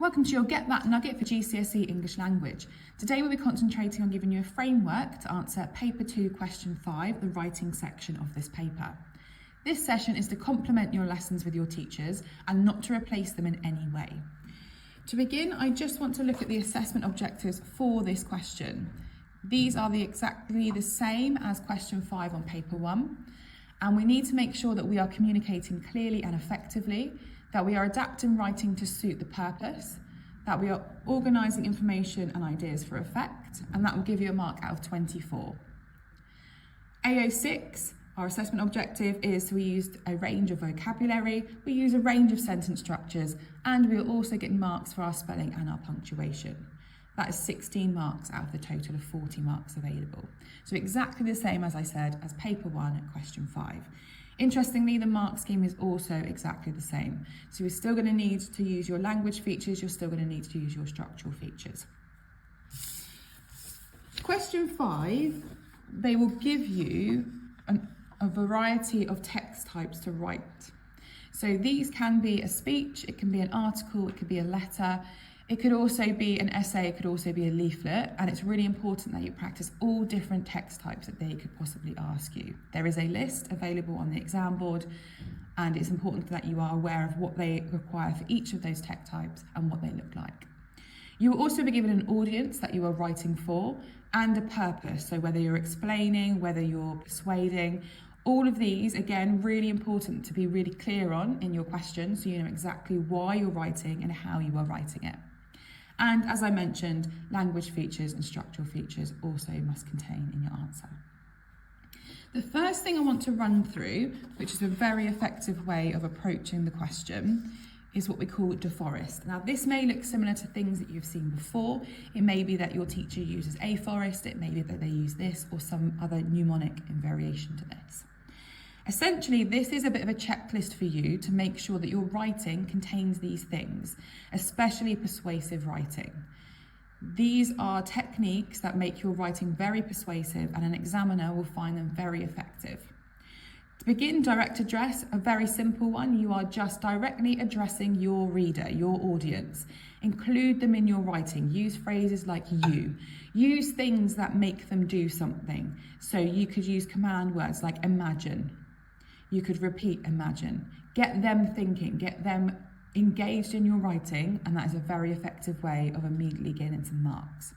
Welcome to your Get That Nugget for GCSE English Language. Today we'll be concentrating on giving you a framework to answer Paper 2 Question 5, the writing section of this paper. This session is to complement your lessons with your teachers and not to replace them in any way. To begin, I just want to look at the assessment objectives for this question. These are exactly the same as question 5 on Paper 1, and we need to make sure that we are communicating clearly and effectively, that we are adapting writing to suit the purpose, that we are organising information and ideas for effect, and that will give you a mark out of 24. AO6, our assessment objective, is we used a range of vocabulary, we use a range of sentence structures, and we will also get marks for our spelling and our punctuation. That is 16 marks out of the total of 40 marks available. So exactly the same, as I said, as Paper 1 at question 5. Interestingly, the mark scheme is also exactly the same. So you're still going to need to use your language features, you're still going to need to use your structural features. Question 5, they will give you a variety of text types to write. So these can be a speech, it can be an article, it could be a letter, it could also be an essay, it could also be a leaflet, and it's really important that you practice all different text types that they could possibly ask you. There is a list available on the exam board, and it's important that you are aware of what they require for each of those text types and what they look like. You will also be given an audience that you are writing for and a purpose, so whether you're explaining, whether you're persuading, all of these, again, really important to be really clear on in your question, so you know exactly why you're writing and how you are writing it. And as I mentioned, language features and structural features also must contain in your answer. The first thing I want to run through, which is a very effective way of approaching the question, is what we call deforest. Now, this may look similar to things that you've seen before. It may be that your teacher uses aforest, it may be that they use this or some other mnemonic in variation to this. Essentially, this is a bit of a checklist for you to make sure that your writing contains these things, especially persuasive writing. These are techniques that make your writing very persuasive, and an examiner will find them very effective. To begin, direct address, a very simple one. You are just directly addressing your reader, your audience. Include them in your writing. Use phrases like you. Use things that make them do something. So you could use command words like imagine. You could repeat imagine. Get them thinking, get them engaged in your writing, and that is a very effective way of immediately getting some marks.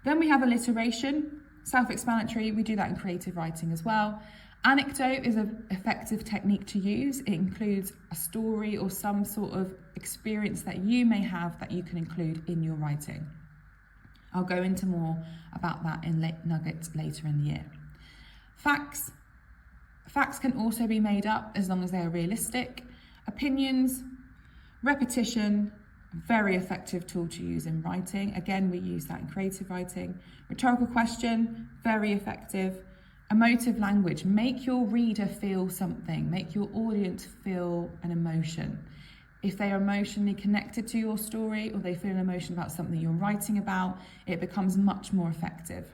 Then we have alliteration, self-explanatory. We do that in creative writing as well. Anecdote is an effective technique to use. It includes a story or some sort of experience that you may have that you can include in your writing. I'll go into more about that in nuggets later in the year. Facts. Facts can also be made up as long as they are realistic. Opinions, repetition, very effective tool to use in writing. Again, we use that in creative writing. Rhetorical question, very effective. Emotive language, make your reader feel something, make your audience feel an emotion. If they are emotionally connected to your story or they feel an emotion about something you're writing about, it becomes much more effective.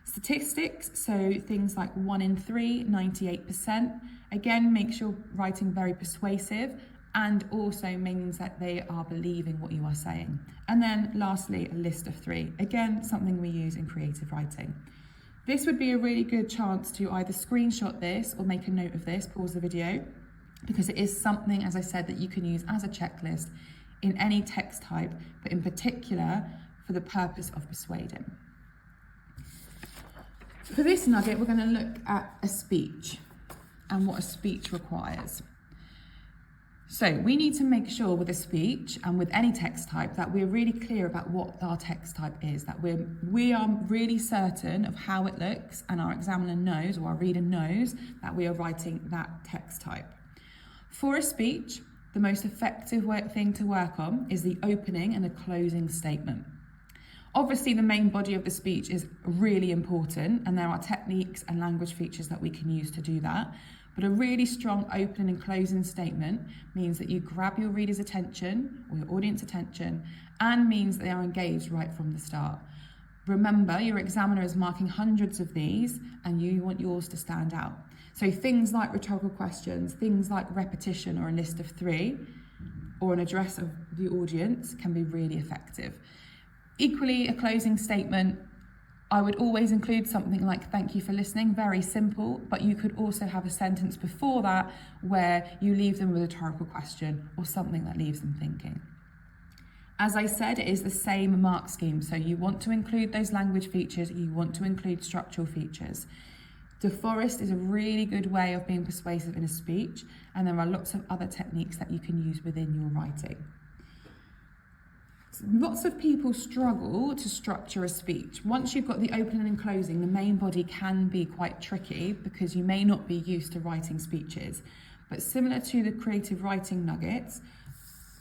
Statistics, so things like 1 in 3, 98%, again, makes your writing very persuasive and also means that they are believing what you are saying. And then lastly, a list of 3, again, something we use in creative writing. This would be a really good chance to either screenshot this or make a note of this, pause the video, because it is something, as I said, that you can use as a checklist in any text type, but in particular for the purpose of persuading. For this nugget, we're going to look at a speech and what a speech requires. So we need to make sure with a speech and with any text type that we're really clear about what our text type is, that we are really certain of how it looks, and our examiner knows or our reader knows that we are writing that text type. For a speech, the most effective thing to work on is the opening and the closing statement. Obviously, the main body of the speech is really important, and there are techniques and language features that we can use to do that. But a really strong opening and closing statement means that you grab your reader's attention or your audience attention, and means they are engaged right from the start. Remember, your examiner is marking hundreds of these, and you want yours to stand out. So things like rhetorical questions, things like repetition or a list of 3, or an address of the audience can be really effective. Equally, a closing statement, I would always include something like thank you for listening, very simple, but you could also have a sentence before that where you leave them with a rhetorical question or something that leaves them thinking. As I said, it is the same mark scheme, so you want to include those language features, you want to include structural features. De Forest is a really good way of being persuasive in a speech, and there are lots of other techniques that you can use within your writing. Lots of people struggle to structure a speech. Once you've got the opening and closing, the main body can be quite tricky because you may not be used to writing speeches. But similar to the creative writing nuggets,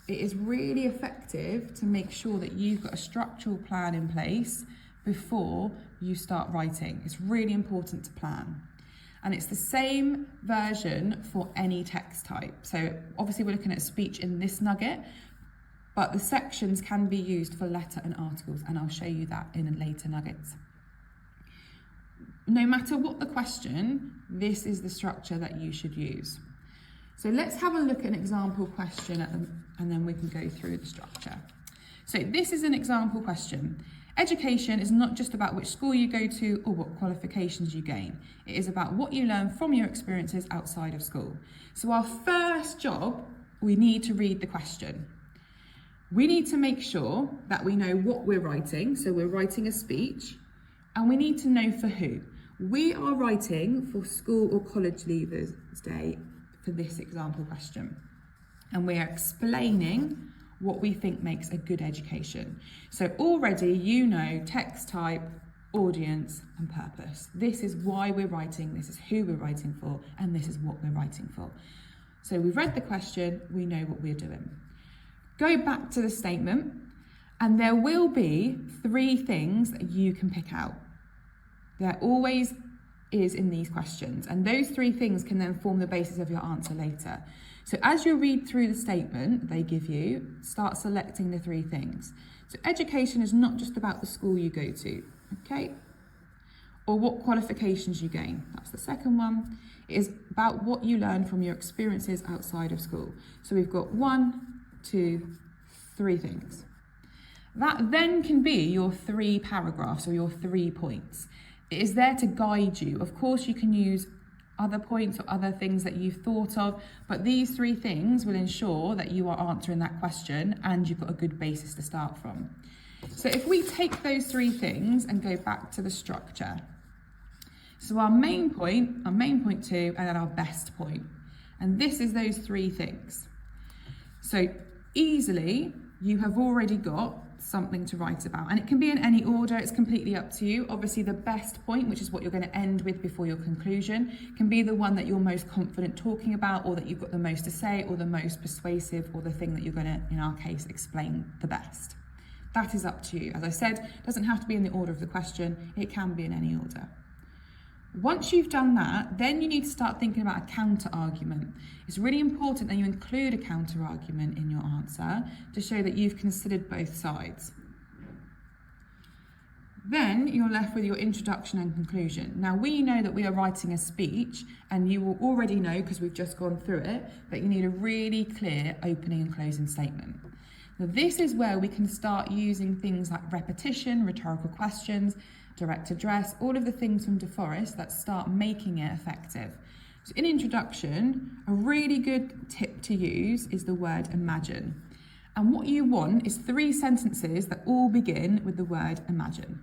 it is really effective to make sure that you've got a structural plan in place before you start writing. It's really important to plan. And it's the same version for any text type. So obviously we're looking at speech in this nugget, but the sections can be used for letter and articles, and I'll show you that in a later nuggets. No matter what the question, this is the structure that you should use. So let's have a look at an example question and then we can go through the structure. So this is an example question. Education is not just about which school you go to or what qualifications you gain. It is about what you learn from your experiences outside of school. So our first job, we need to read the question. We need to make sure that we know what we're writing. So we're writing a speech, and we need to know for who. We are writing for school or college leavers day for this example question. And we are explaining what we think makes a good education. So already you know text type, audience and purpose. This is why we're writing, this is who we're writing for, and this is what we're writing for. So we've read the question, we know what we're doing. Go back to the statement, and there will be 3 things that you can pick out. There always is in these questions, and those 3 things can then form the basis of your answer later. So as you read through the statement they give you, start selecting the 3 things. So education is not just about the school you go to, okay? Or what qualifications you gain. That's the second one. It is about what you learn from your experiences outside of school. So we've got 1, 2, 3 things. That then can be your 3 paragraphs or your 3 points. It is there to guide you. Of course, you can use other points or other things that you've thought of, but these 3 things will ensure that you are answering that question and you've got a good basis to start from. So if we take those 3 things and go back to the structure. So our main point 2, and then our best point. And this is those 3 things. So easily, you have already got something to write about, and it can be in any order. It's completely up to you. Obviously the best point, which is what you're going to end with before your conclusion, can be the one that you're most confident talking about, or that you've got the most to say, or the most persuasive, or the thing that you're going to, in our case, explain the best. That is up to you. As I said, it doesn't have to be in the order of the question, it can be in any order. Once you've done that, then you need to start thinking about a counter argument. It's really important that you include a counter argument in your answer to show that you've considered both sides. Then you're left with your introduction and conclusion. Now we know that we are writing a speech, and you will already know, because we've just gone through it, that you need a really clear opening and closing statement. Now this is where we can start using things like repetition, rhetorical questions, direct address, all of the things from De Forest that start making it effective. So in introduction, a really good tip to use is the word imagine. And what you want is 3 sentences that all begin with the word imagine.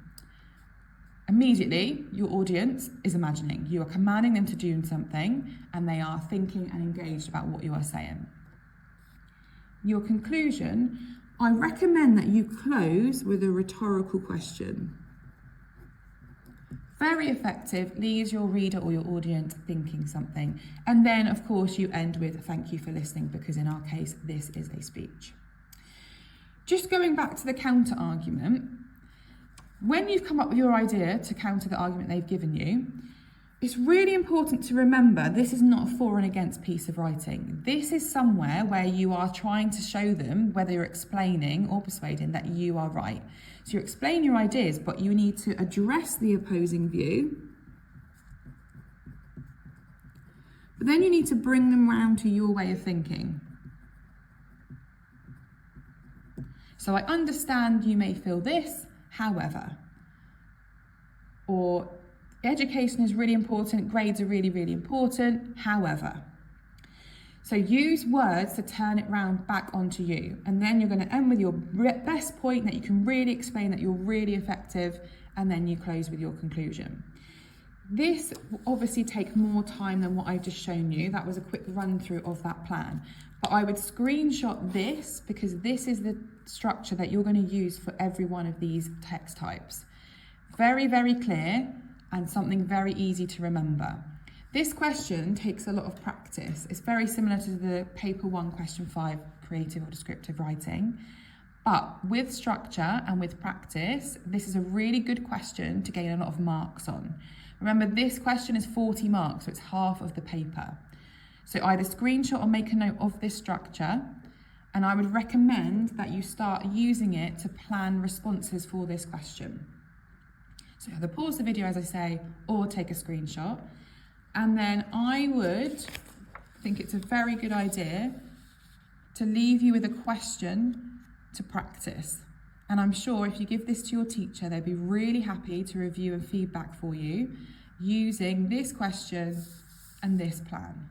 Immediately, your audience is imagining. You are commanding them to do something, and they are thinking and engaged about what you are saying. Your conclusion, I recommend that you close with a rhetorical question. Very effective, leaves your reader or your audience thinking something. And then, of course, you end with thank you for listening, because in our case, this is a speech. Just going back to the counter argument, when you've come up with your idea to counter the argument they've given you, it's really important to remember this is not a for and against piece of writing. This is somewhere where you are trying to show them, whether you're explaining or persuading, that you are right. So you explain your ideas, but you need to address the opposing view. But then you need to bring them round to your way of thinking. So I understand you may feel this, however. Or education is really important, grades are really, really important, however. So use words to turn it round back onto you. And then you're going to end with your best point that you can really explain that you're really effective, and then you close with your conclusion. This will obviously take more time than what I've just shown you. That was a quick run through of that plan. But I would screenshot this because this is the structure that you're going to use for every one of these text types. Very, very clear and something very easy to remember. This question takes a lot of practice. It's very similar to the paper 1 question 5, creative or descriptive writing. But with structure and with practice, this is a really good question to gain a lot of marks on. Remember, this question is 40 marks, so it's half of the paper. So either screenshot or make a note of this structure, and I would recommend that you start using it to plan responses for this question. So either pause the video, as I say, or take a screenshot. And then I would think it's a very good idea to leave you with a question to practice. And I'm sure if you give this to your teacher, they'd be really happy to review and feedback for you using this question and this plan.